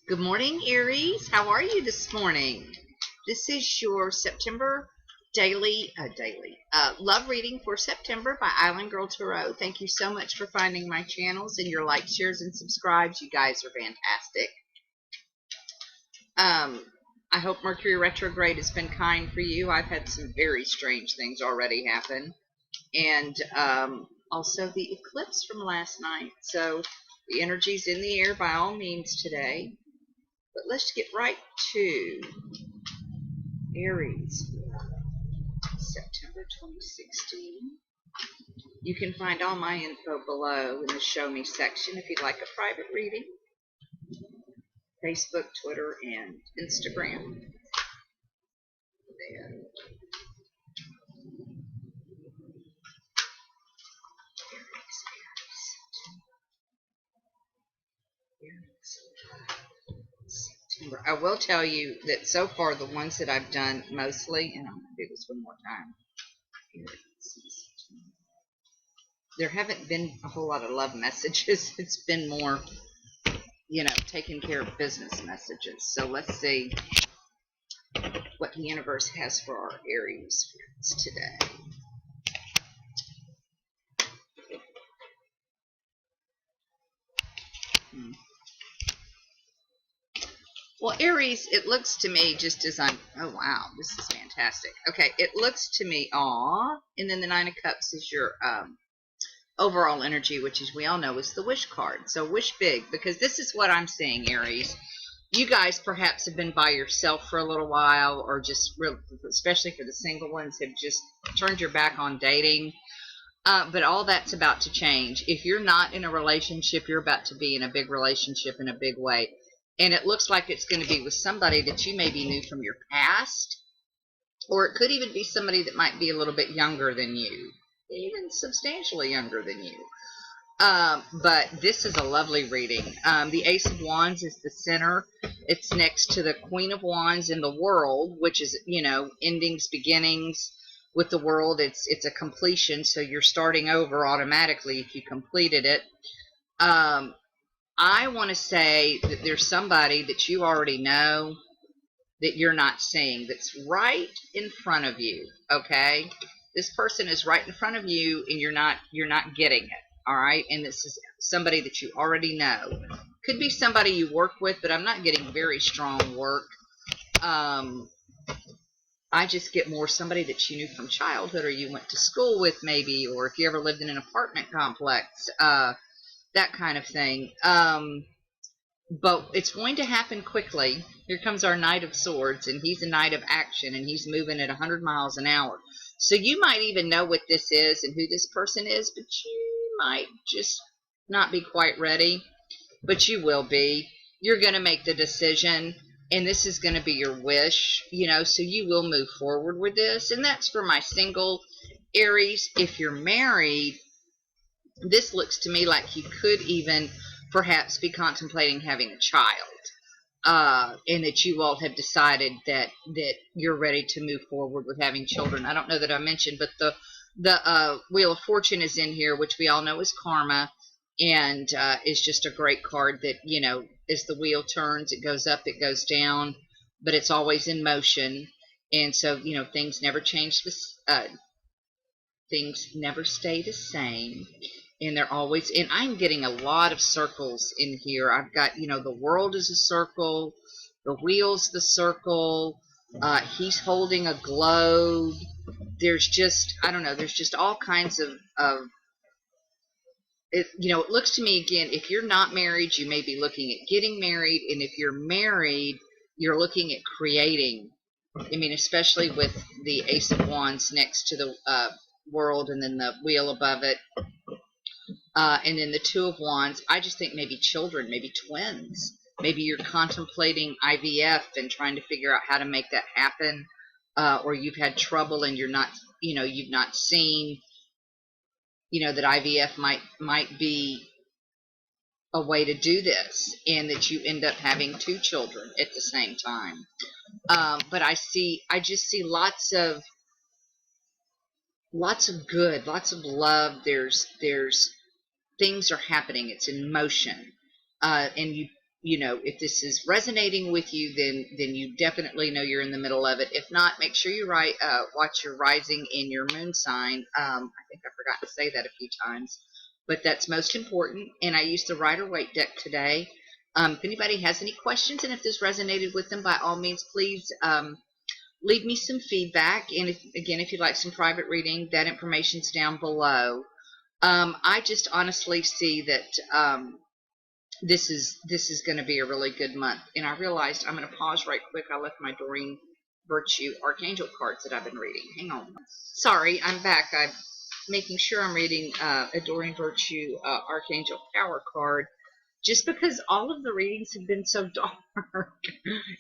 Good morning, Aries. How are you this morning? This is your September daily love reading for September by Islandgirl Tarot. Thank you so much for finding my channels and your likes, shares, and subscribes. You guys are fantastic. I hope Mercury retrograde has been kind for you. I've had some very strange things already happen. And also the eclipse from last night. So the energy's in the air by all means today. But let's get right to Aries, September 2016. You can find all my info below in the Show Me section if you'd like a private reading. Facebook, Twitter, and Instagram. There. September. I will tell you that so far the ones that I've done mostly, and I'm going to do this one more time. There haven't been a whole lot of love messages. It's been more, taking care of business messages. So let's see what the universe has for our Aries friends today. Well, Aries, it looks to me just as oh wow, this is fantastic. Okay, it looks to me, and then the Nine of Cups is your overall energy, which as we all know is the wish card. So wish big, because this is what I'm seeing, Aries. You guys perhaps have been by yourself for a little while, or just especially for the single ones, have just turned your back on dating. But all that's about to change. If you're not in a relationship, you're about to be in a big relationship in a big way. And it looks like it's going to be with somebody that you maybe knew from your past. Or it could even be somebody that might be a little bit younger than you. Even substantially younger than you. But this is a lovely reading. The Ace of Wands is the center. It's next to the Queen of Wands in the World, which is, endings, beginnings. With the World, it's a completion, so you're starting over automatically if you completed it. I want to say that there's somebody that you already know that you're not seeing, that's right in front of you, okay? This person is right in front of you, and you're not getting it, all right? And this is somebody that you already know. Could be somebody you work with, but I'm not getting very strong work. I just get more somebody that you knew from childhood, or you went to school with maybe, or if you ever lived in an apartment complex, that kind of thing. But it's going to happen quickly. Here comes our Knight of Swords, and he's a knight of action, and he's moving at 100 miles an hour. So you might even know what this is and who this person is, but you might just not be quite ready. But you will be. You're going to make the decision, and this is going to be your wish, so you will move forward with this. And that's for my single Aries. If you're married, this looks to me like you could even perhaps be contemplating having a child, and that you all have decided that you're ready to move forward with having children. I don't know that I mentioned, but the Wheel of Fortune is in here, which we all know is karma, and is just a great card that, as the wheel turns, it goes up, it goes down, but it's always in motion. And so, things never change. Things never stay the same. And they're always, and I'm getting a lot of circles in here. I've got, the world is a circle, the wheel's the circle, he's holding a globe. There's just, I don't know, there's just all kinds of it looks to me, again, if you're not married, you may be looking at getting married. And if you're married, you're looking at creating. I mean, especially with the Ace of Wands next to the World, and then the wheel above it. And then the Two of Wands, I just think maybe children, maybe twins. Maybe you're contemplating IVF and trying to figure out how to make that happen. Or you've had trouble and you're not, you've not seen, that IVF might be a way to do this, and that you end up having two children at the same time. But I just see lots of good, lots of love. There's things are happening. It's in motion. And you know, if this is resonating with you, then you definitely know you're in the middle of it. If not, make sure you watch your rising and your moon sign. I think I forgot to say that a few times, but that's most important. And I used the Rider-Waite deck today. If anybody has any questions and if this resonated with them, by all means, please leave me some feedback. And if you'd like some private reading, that information's down below. I just honestly see that this is going to be a really good month. And I realized I'm going to pause right quick. I left my Doreen Virtue Archangel cards that I've been reading. Hang on. Sorry, I'm back. I'm making sure I'm reading a Doreen Virtue Archangel Power card, just because all of the readings have been so dark.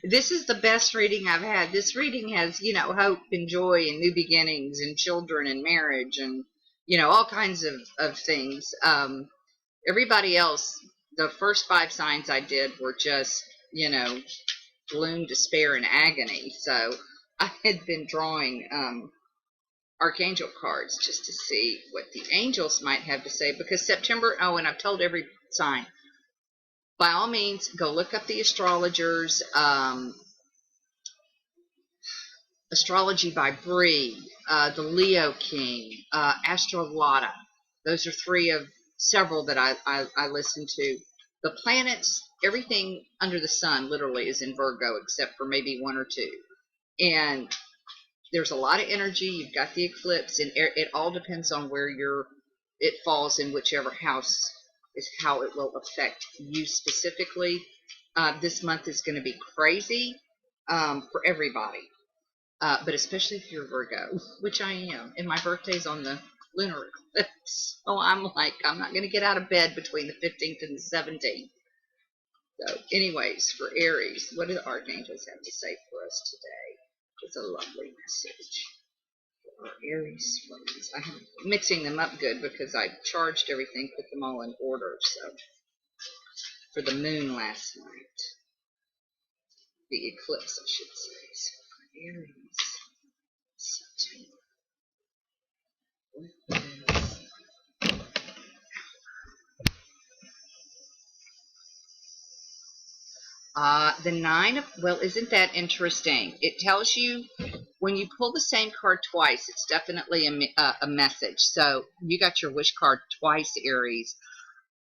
This is the best reading I've had. This reading has, you know, hope and joy and new beginnings and children and marriage and, you know, all kinds of things. Everybody else, the first 5 signs I did were just, you know, gloom, despair, and agony. So I had been drawing Archangel cards just to see what the angels might have to say, because September, oh, and I've told every sign, by all means, go look up the astrologers, Astrology by Bree, the Leo King, Astrolata. Those are 3 of several that I listen to. The planets, everything under the sun literally is in Virgo except for maybe 1 or 2. And there's a lot of energy. You've got the eclipse, and it all depends on where it falls in whichever house is how it will affect you specifically. This month is going to be crazy for everybody. But especially if you're Virgo, which I am, and my birthday's on the lunar eclipse. So I'm like, I'm not going to get out of bed between the 15th and the 17th. So anyways, for Aries, what do the archangels have to say for us today? It's a lovely message for our Aries friends. I'm mixing them up good because I charged everything, put them all in order. So for the moon last night, the eclipse, I should say. So for Aries, September. The 9 of, well, isn't that interesting? It tells you when you pull the same card twice, it's definitely a message. So you got your wish card twice, Aries.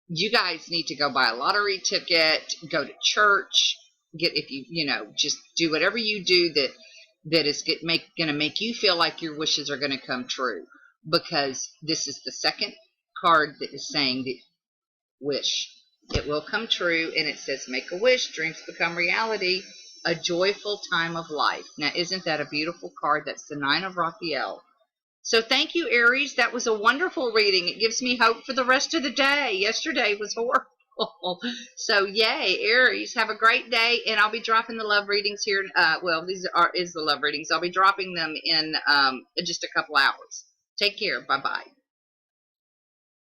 You guys need to go buy a lottery ticket, go to church, if you know, just do whatever you do that is going to make you feel like your wishes are going to come true, because this is the second card that is saying that wish. It will come true, and it says make a wish, dreams become reality, a joyful time of life. Now, isn't that a beautiful card? That's the 9 of Raphael. So thank you, Aries. That was a wonderful reading. It gives me hope for the rest of the day. Yesterday was horrible. So yay, Aries. Have a great day, and I'll be dropping the love readings here. Well, these is the love readings. I'll be dropping them in just a couple hours. Take care. Bye-bye.